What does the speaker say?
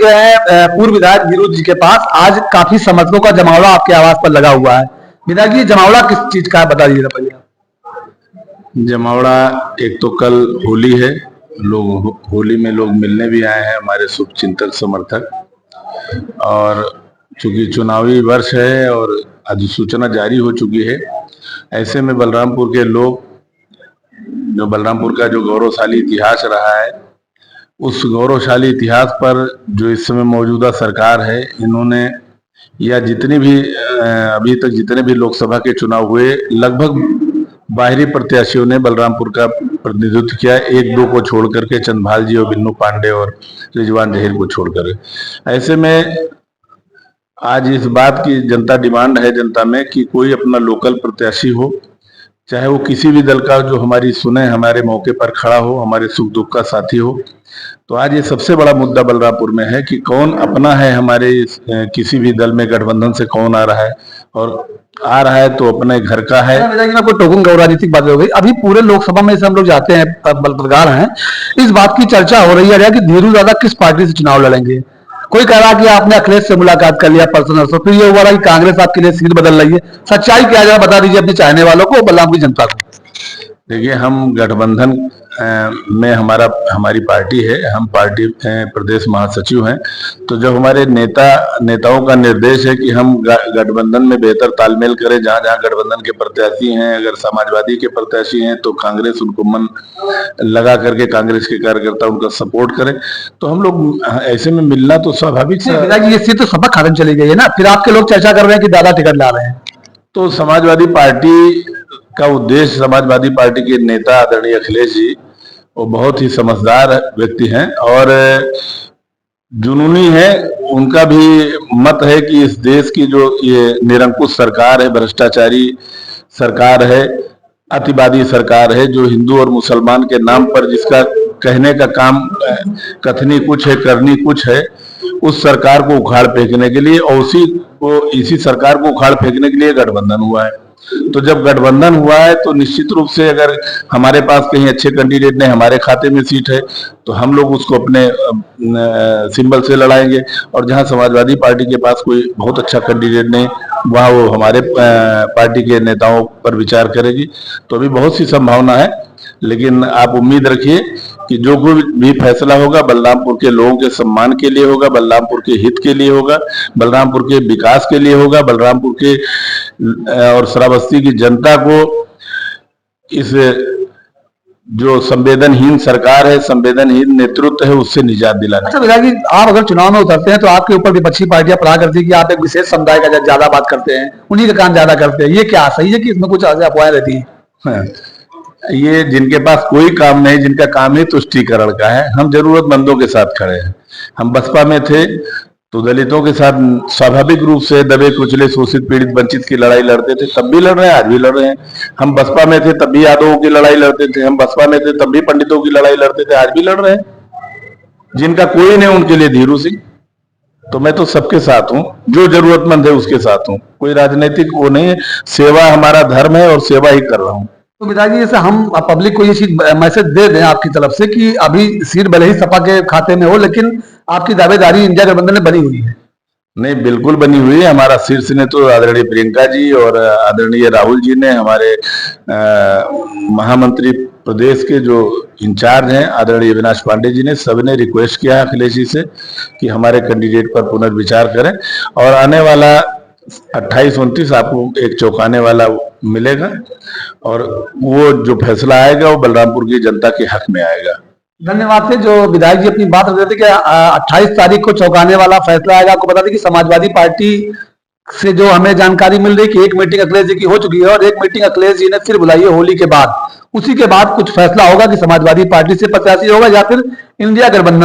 गए हैं पूर्व विधायक धीरू जी के पास। आज काफी समर्थकों का जमावड़ा आपके आवास पर लगा हुआ है। विधायक जी, जमावड़ा किस चीज का है, बता दीजिए पहले। जमावड़ा एक तो कल होली है, लोग होली में लोग मिलने भी आए हैं, हमारे शुभचिंतक समर्थक। और चूंकि चुनावी वर्ष है और अधिसूचना जारी हो चुकी है, ऐसे में बलरामपुर के लोग, जो बलरामपुर का जो गौरवशाली इतिहास रहा है, उस गौरवशाली इतिहास पर जो इस समय मौजूदा सरकार है, इन्होंने या जितनी भी अभी तक जितने भी लोकसभा के चुनाव हुए, लगभग बाहरी प्रत्याशियों ने बलरामपुर का प्रतिनिधित्व किया, एक दो को छोड़ करके, चंद्रभाल जी और बिन्नू पांडे और रिजवान जहीर को छोड़कर। ऐसे में आज इस बात की जनता डिमांड है जनता में कि कोई अपना लोकल प्रत्याशी हो, चाहे वो किसी भी दल का, जो हमारी सुने, हमारे मौके पर खड़ा हो, हमारे सुख दुख का साथी हो। तो आज ये सबसे बड़ा मुद्दा बलरामपुर में है कि कौन अपना है, हमारे किसी भी दल में गठबंधन से कौन आ रहा है, और आ रहा है तो अपने घर का है। मैं आपको टोकूंगा, राजनीतिक बात हो गई। अभी पूरे लोकसभा में से हम लोग जाते हैं, पत्रकार हैं, इस बात की चर्चा हो रही है कि धीरू दादा किस पार्टी से चुनाव लड़ेंगे। कोई कह रहा कि आपने अखिलेश से मुलाकात कर लिया पर्सनल, तो फिर ये हुआ कि कांग्रेस आपके लिए सीट बदल रही है। सच्चाई क्या है, बता दीजिए अपने चाहने वालों को, बलरामपुर की जनता को। देखिए, हम गठबंधन में हमारी पार्टी है, हम पार्टी प्रदेश महासचिव हैं। तो जब हमारे नेताओं का निर्देश है कि हम गठबंधन में बेहतर तालमेल करें, जहां जहां गठबंधन के प्रत्याशी हैं, अगर समाजवादी के प्रत्याशी हैं तो कांग्रेस उनको मन लगा करके, कांग्रेस के कार्यकर्ता उनका सपोर्ट करें, तो हम लोग ऐसे में मिलना तो स्वाभाविक है। ये सीट तो सबक खत्म चली गई है ना, फिर आपके लोग चर्चा कर रहे हैं कि दादा टिकट ला रहे हैं। तो समाजवादी पार्टी का उद्देश्य, समाजवादी पार्टी के नेता आदरणीय अखिलेश जी, वो बहुत ही समझदार व्यक्ति हैं और जुनूनी है। उनका भी मत है कि इस देश की जो ये निरंकुश सरकार है, भ्रष्टाचारी सरकार है, अतिवादी सरकार है, जो हिंदू और मुसलमान के नाम पर जिसका कहने का काम कथनी कुछ है, करनी कुछ है, उस सरकार को उखाड़ फेंकने के लिए, और इसी सरकार को उखाड़ फेंकने के लिए गठबंधन हुआ है। तो जब गठबंधन हुआ है तो निश्चित रूप से अगर हमारे पास कहीं अच्छे कैंडिडेट नहीं, हमारे खाते में सीट है, तो हम लोग उसको अपने सिंबल से लड़ाएंगे। और जहां समाजवादी पार्टी के पास कोई बहुत अच्छा कैंडिडेट नहीं, वहां वो हमारे पार्टी के नेताओं पर विचार करेगी। तो अभी बहुत सी संभावना है, लेकिन आप उम्मीद रखिए कि जो कोई भी फैसला होगा बलरामपुर के लोगों के सम्मान के लिए होगा, बलरामपुर के हित के लिए होगा, बलरामपुर के विकास के लिए होगा, बलरामपुर के और श्रावस्ती की जनता को इस जो संवेदनहीन सरकार है, संवेदनहीन नेतृत्व है, उससे निजात दिलाना। अच्छा विधायक जी, आप अगर चुनाव में उतरते हैं तो आपके ऊपर विपक्षी पार्टियां प्रहार करती है कि आप एक विशेष समुदाय का ज्यादा बात करते हैं, उन्हीं का काम ज्यादा करते हैं। ये क्या सही है कि इसमें कुछ अफवाहें रहती हैं? ये जिनके पास कोई काम नहीं, जिनका काम ही तुष्टीकरण का है, हम जरूरतमंदों के साथ खड़े हैं। हम बसपा में थे तो दलितों के साथ स्वाभाविक रूप से दबे कुचले, शोषित, पीड़ित, वंचित की लड़ाई लड़ते थे, तब भी लड़ रहे हैं, आज भी लड़ रहे हैं। हम बसपा में थे तब भी यादवों की लड़ाई लड़ते थे, हम बसपा में थे तब भी पंडितों की लड़ाई लड़ते थे, आज भी लड़ रहे हैं। जिनका कोई नहीं उनके लिए धीरू सिंह। तो मैं तो सबके साथ हूँ, जो जरूरतमंद है उसके साथ हूँ, कोई राजनीतिक वो नहीं है। सेवा हमारा धर्म है और सेवा ही कर रहा हूँ। तो विधायक जी, जैसे हम पब्लिक को ये चीज मैसेज दे दें आपकी तरफ से कि अभी सीट भले ही सपा के खाते में हो, लेकिन आपकी दावेदारी इंडिया गठबंधन में बनी हुई है। नहीं, बिल्कुल बनी हुई है। हमारा शीर्ष ने तो आदरणीय प्रियंका जी और आदरणीय राहुल जी ने, हमारे महामंत्री प्रदेश के जो इंचार्ज हैं आदरणीय अविनाश पांडे जी ने, सबने रिक्वेस्ट किया है अखिलेश जी से कि हमारे कैंडिडेट पर पुनर्विचार करें। और आने वाला 28-29 आपको एक चौंकाने वाला मिलेगा, और वो जो फैसला आएगा वो बलरामपुर की जनता के हक में आएगा। धन्यवाद। से जो विधायक जी अपनी बात रख रहे थे कि 28 तारीख को चौंकाने वाला फैसला आएगा। आपको बता दें कि समाजवादी पार्टी से जो हमें जानकारी मिल रही है कि एक मीटिंग अखिलेश जी की हो चुकी है और एक मीटिंग अखिलेश जी ने फिर बुलाई है होली के बाद। उसी के बाद कुछ फैसला होगा कि समाजवादी पार्टी से प्रत्याशी होगा या फिर इंडिया गठबंधन